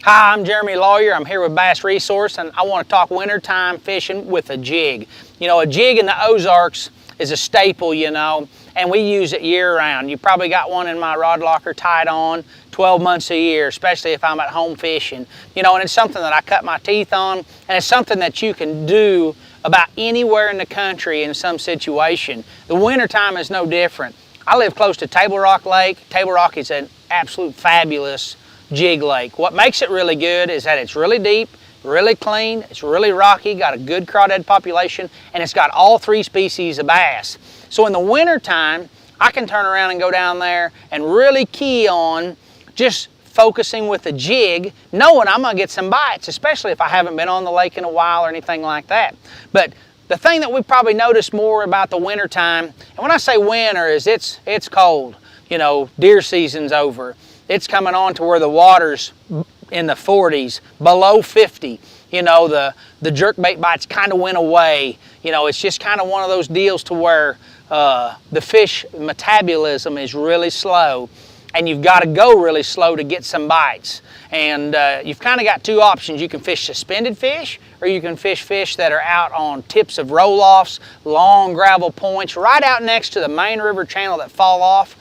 Hi, I'm Jeremy Lawyer. I'm here with Bass Resource, and I want to talk wintertime fishing with a jig. You know, a jig in the Ozarks is a staple, and we use it year-round. You probably got one in my rod locker tied on 12 months a year, especially if I'm at home fishing. And it's something that I cut my teeth on, and it's something that you can do about anywhere in the country in some situation. The wintertime is no different. I live close to Table Rock Lake. Table Rock is an absolute fabulous jig lake. What makes it really good is that it's really deep, really clean, it's really rocky, got a good crawdad population, and it's got all three species of bass. So in the winter time, I can turn around and go down there and really key on just focusing with a jig, knowing I'm gonna get some bites, especially if I haven't been on the lake in a while or anything like that. But the thing that we probably notice more about the winter time, and when I say winter, is it's cold. Deer season's over. It's coming on to where the water's in the 40s, below 50. The jerkbait bites kind of went away. It's just kind of one of those deals to where the fish metabolism is really slow, and you've got to go really slow to get some bites. And you've kind of got two options. You can fish suspended fish, or you can fish fish that are out on tips of roll-offs, long gravel points, right out next to the main river channel that fall off.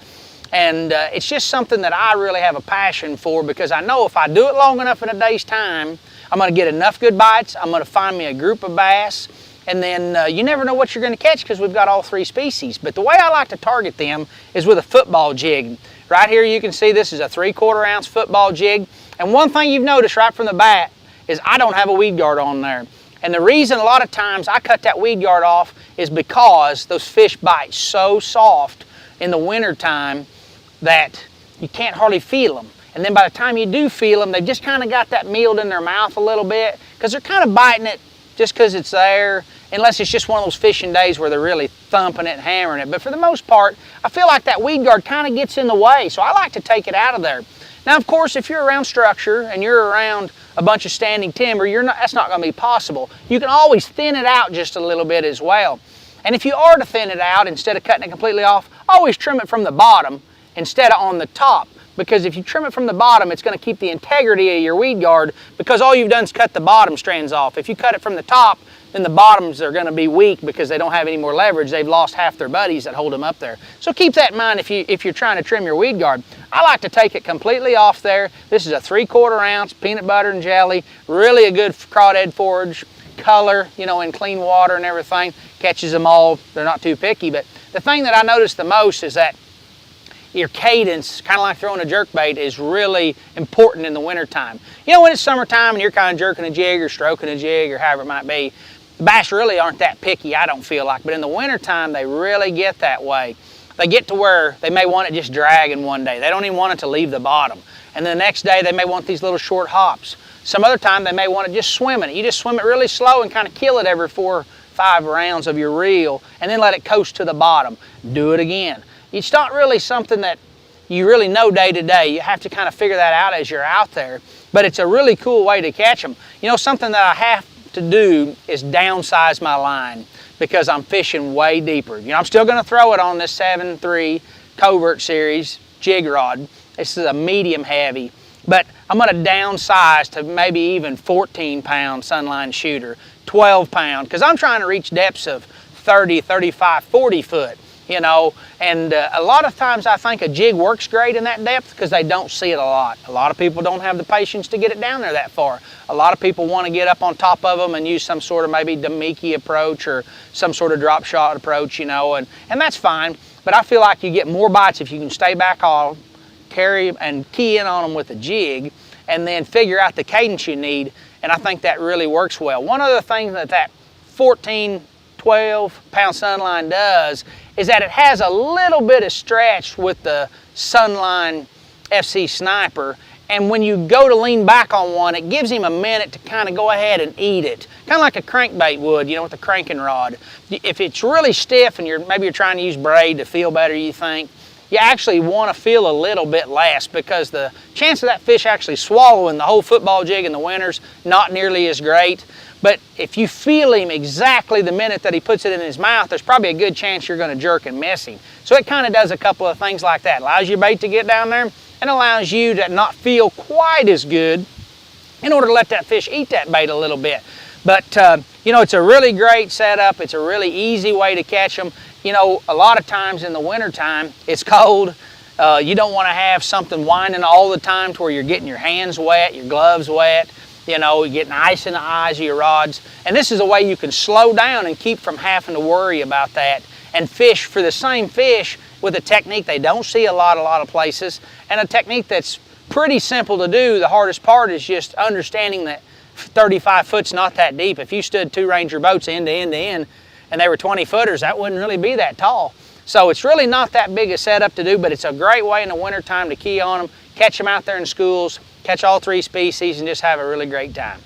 And it's just something that I really have a passion for, because I know if I do it long enough in a day's time, I'm going to get enough good bites, I'm going to find me a group of bass, and then you never know what you're going to catch because we've got all three species. But the way I like to target them is with a football jig. Right here you can see this is a 3/4 ounce football jig. And one thing you've noticed right from the bat is I don't have a weed guard on there. And the reason a lot of times I cut that weed guard off is because those fish bite so soft in the winter time that you can't hardly feel them. And then by the time you do feel them, they've just kind of got that mealed in their mouth a little bit, because they're kind of biting it just because it's there, unless it's just one of those fishing days where they're really thumping it and hammering it. But for the most part, I feel like that weed guard kind of gets in the way, so I like to take it out of there. Now, of course, if you're around structure and you're around a bunch of standing timber, that's not going to be possible. You can always thin it out just a little bit as well. And if you are to thin it out, instead of cutting it completely off, always trim it from the bottom instead of on the top, because if you trim it from the bottom, it's going to keep the integrity of your weed guard, because all you've done is cut the bottom strands off. If you cut it from the top, then the bottoms are going to be weak because they don't have any more leverage. They've lost half their buddies that hold them up there. So keep that in mind if you're trying to trim your weed guard. I like to take it completely off there. This is a 3/4 ounce peanut butter and jelly, really a good crawdad forage, color, in clean water and everything, catches them all. They're not too picky. But the thing that I notice the most is that your cadence, kind of like throwing a jerkbait, is really important in the wintertime. When it's summertime and you're kind of jerking a jig or stroking a jig or however it might be, the bass really aren't that picky, I don't feel like. But in the wintertime, they really get that way. They get to where they may want it just dragging one day. They don't even want it to leave the bottom. And the next day, they may want these little short hops. Some other time, they may want it just swimming it. You just swim it really slow and kind of kill it every 4 or 5 rounds of your reel, and then let it coast to the bottom. Do it again. It's not really something that you really know day to day. You have to kind of figure that out as you're out there. But it's a really cool way to catch them. Something that I have to do is downsize my line, because I'm fishing way deeper. I'm still going to throw it on this 7.3 Covert Series jig rod. This is a medium heavy. But I'm going to downsize to maybe even 14-pound Sunline shooter, 12-pound, because I'm trying to reach depths of 30, 35, 40 foot. And a lot of times I think a jig works great in that depth because they don't see it a lot. A lot of people don't have the patience to get it down there that far. A lot of people want to get up on top of them and use some sort of maybe Damiki approach or some sort of drop shot approach, and that's fine. But I feel like you get more bites if you can stay back on, carry and key in on them with a jig, and then figure out the cadence you need. And I think that really works well. One other thing that 14, 12-pound Sunline does is that it has a little bit of stretch with the Sunline FC Sniper, and when you go to lean back on one, it gives him a minute to kind of go ahead and eat it, kind of like a crankbait would, with a cranking rod. If it's really stiff and maybe you're trying to use braid to feel better, you think, you actually want to feel a little bit less, because the chance of that fish actually swallowing the whole football jig in the winter's not nearly as great. But if you feel him exactly the minute that he puts it in his mouth, there's probably a good chance you're going to jerk and miss him. So it kind of does a couple of things like that. Allows your bait to get down there, and allows you to not feel quite as good in order to let that fish eat that bait a little bit. But, you know, it's a really great setup. It's a really easy way to catch them. You know, a lot of times in the wintertime, it's cold. You don't want to have something winding all the time to where you're getting your hands wet, your gloves wet, you know, you're getting ice in the eyes of your rods. And this is a way you can slow down and keep from having to worry about that and fish for the same fish with a technique they don't see a lot of places, and a technique that's pretty simple to do. The hardest part is just understanding that 35 foot's not that deep. If you stood 2 Ranger boats end to end to end and they were 20 footers, that wouldn't really be that tall. So it's really not that big a setup to do, but it's a great way in the wintertime to key on them, catch them out there in schools, catch all 3 species, and just have a really great time.